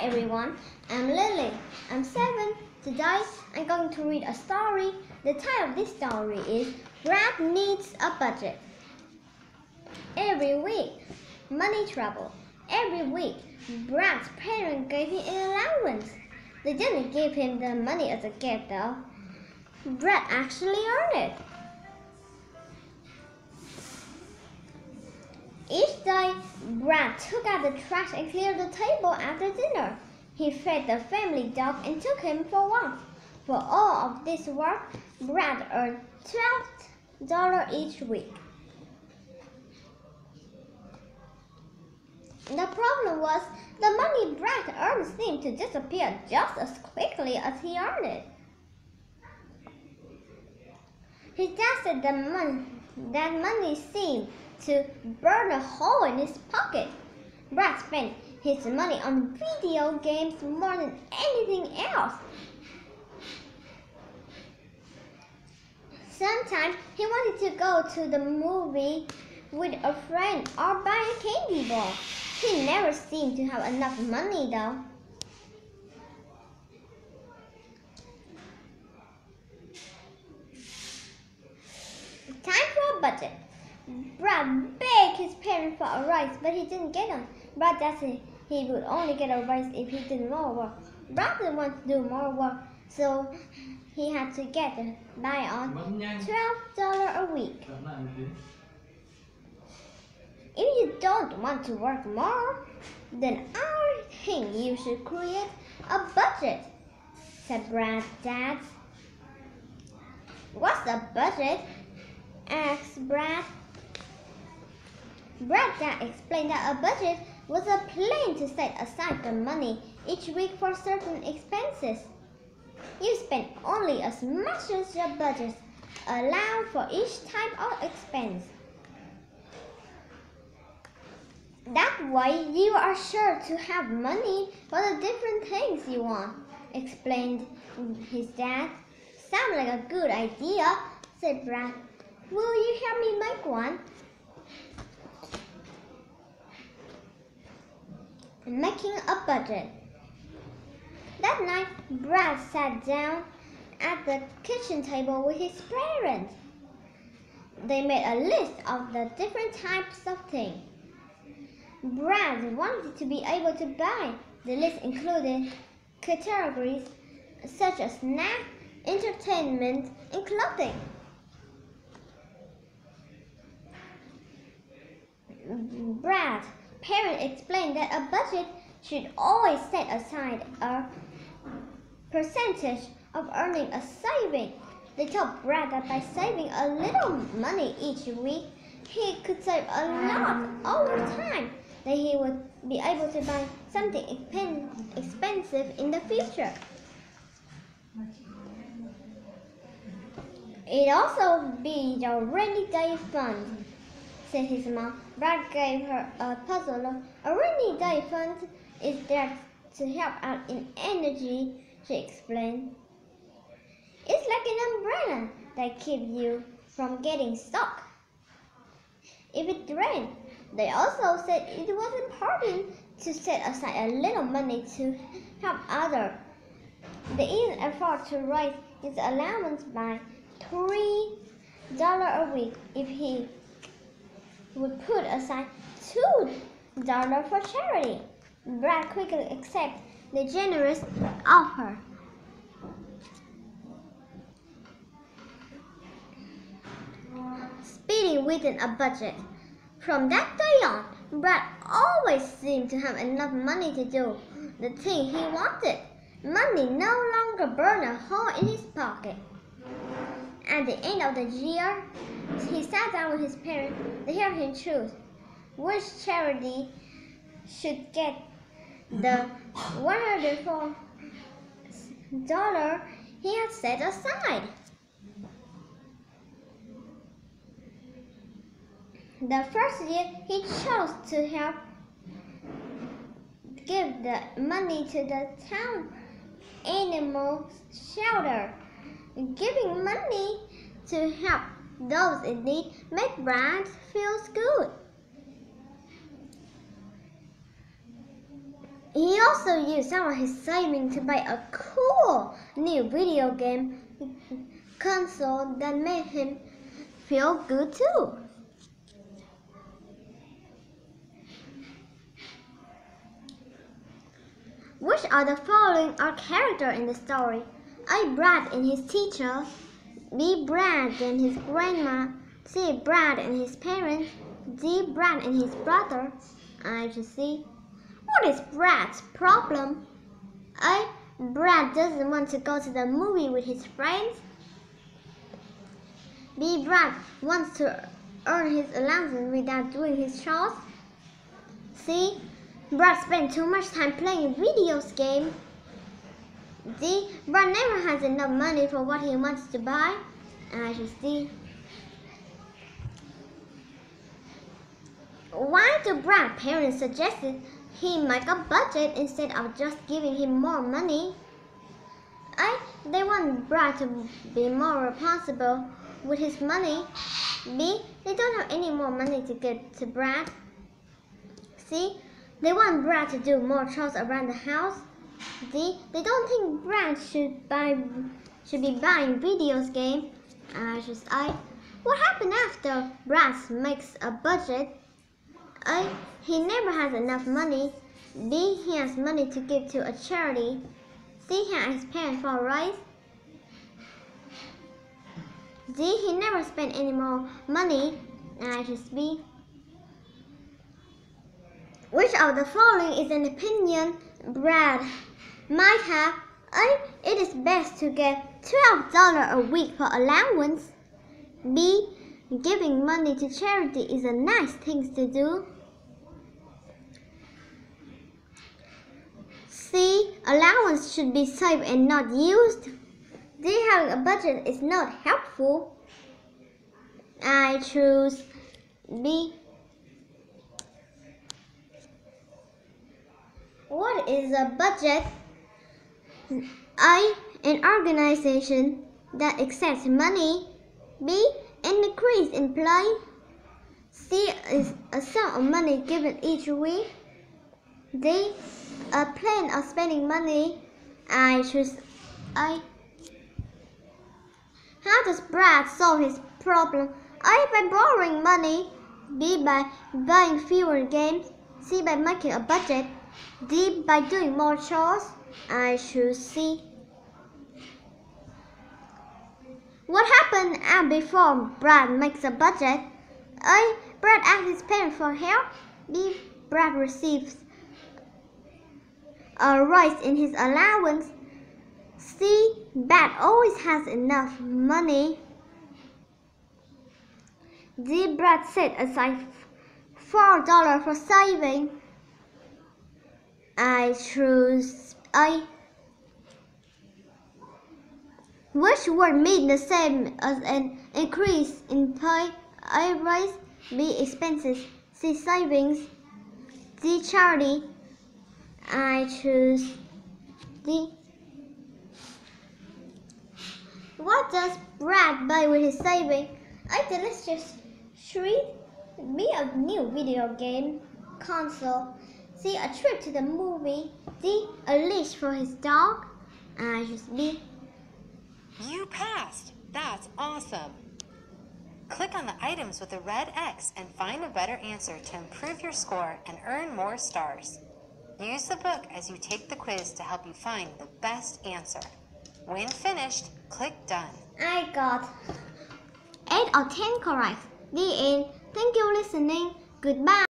Hi everyone, I'm Lily. I'm 7. Today I'm going to read a story. The title of this story is Brad Needs a Budget. Every week, money trouble. Every week, Brad's parents gave him an allowance. They didn't give him the money as a gift though. Brad actually earned it. Each day, Brad took out the trash and cleared the table after dinner. He fed the family dog and took him for walks. For all of this work, Brad earned $12 each week. The problem was, the money Brad earned seemed to disappear just as quickly as he earned it. His dad said that money seemed to burn a hole in his pocket. Brad spent his money on video games more than anything else. Sometimes he wanted to go to the movie with a friend or buy a candy bar. He never seemed to have enough money though. Time for a budget. Brad begged his parents for a raise, but he didn't get one. Brad said he would only get a raise if he did more work. Brad didn't want to do more work, so he had to get by on $12 a week. If you don't want to work more, then I think you should create a budget, said Brad's dad. What's a budget? Asked Brad. Brad's dad explained that a budget was a plan to set aside the money each week for certain expenses. You spend only as much as your budget allows for each type of expense. That way you are sure to have money for the different things you want, explained his dad. Sounds like a good idea, said Brad. Will you help me make one? Making a budget. That night, Brad sat down at the kitchen table with his parents. They made a list of the different types of things Brad wanted to be able to buy. The list included categories such as snacks, entertainment, and clothing. Brad's parents explained that a budget should always set aside a percentage of earning a saving. They told Brad that by saving a little money each week, he could save a lot over time, that he would be able to buy something expensive in the future. It'd also be the rainy day fund, said his mom. Brad gave her a puzzle look. A rainy day fund is there to help out in energy, she explained. It's like an umbrella that keeps you from getting stuck if it rains. They also said it was important to set aside a little money to help others. They even afford to raise his allowance by $3 a week if he would put aside $2 for charity. Brad quickly accepted the generous offer. Speeding within a budget. From that day on, Brad always seemed to have enough money to do the thing he wanted. Money no longer burned a hole in his pocket. At the end of the year, he sat down with his parents to help him choose which charity should get the $104 he had set aside. The first year, he chose to help give the money to the town animal shelter. Giving money to help those in need make Brad feel good. He also used some of his savings to buy a cool new video game console that made him feel good too. Which of the following are characters in the story? A. Brad and his teacher, B. Brad and his grandma, C. Brad and his parents, D. Brad and his brother. I just see. What is Brad's problem? A. Brad doesn't want to go to the movie with his friends. B. Brad wants to earn his allowance without doing his chores. C. Brad spends too much time playing video games. D. Brad never has enough money for what he wants to buy. And I just D. Why do Brad's parents suggested he make a budget instead of just giving him more money? A. They want Brad to be more responsible with his money. B. They don't have any more money to give to Brad. C. They want Brad to do more chores around the house. D. They don't think Brad should be buying video games. Just A. What happened after Brad makes a budget? A. He never has enough money. B. He has money to give to a charity. C. He has his parents for a raise. D. He never spent any more money. Just B. Which of the following is an opinion Brad might have? A. It is best to get $12 a week for allowance. B. Giving money to charity is a nice thing to do. C. Allowance should be saved and not used. D. Having a budget is not helpful. I choose B. What is a budget? A. An organization that accepts money. B. An increase in play. C. Is a sum of money given each week. D. A plan of spending money. I choose A. How does Brad solve his problem? A. By borrowing money. B. By buying fewer games. C. By making a budget. D. By doing more chores. I choose C. What happened before Brad makes a budget? A. Brad asks his parents for help. B. Brad receives a rise in his allowance. C. Brad always has enough money. D. Brad set aside $4 for saving. I choose A. Which word mean the same as an increase in pay? A. Raise. B. Expenses. C. Savings. D. Charity. I choose D. What does Brad buy with his savings? A. Delicious treat. B. A new video game console. C. A trip to the movie. D. A leash for his dog. I choose B. You passed! That's awesome! Click on the items with the red X and find a better answer to improve your score and earn more stars. Use the book as you take the quiz to help you find the best answer. When finished, click Done. I got 8 or 10 correct. The end. Thank you for listening. Goodbye.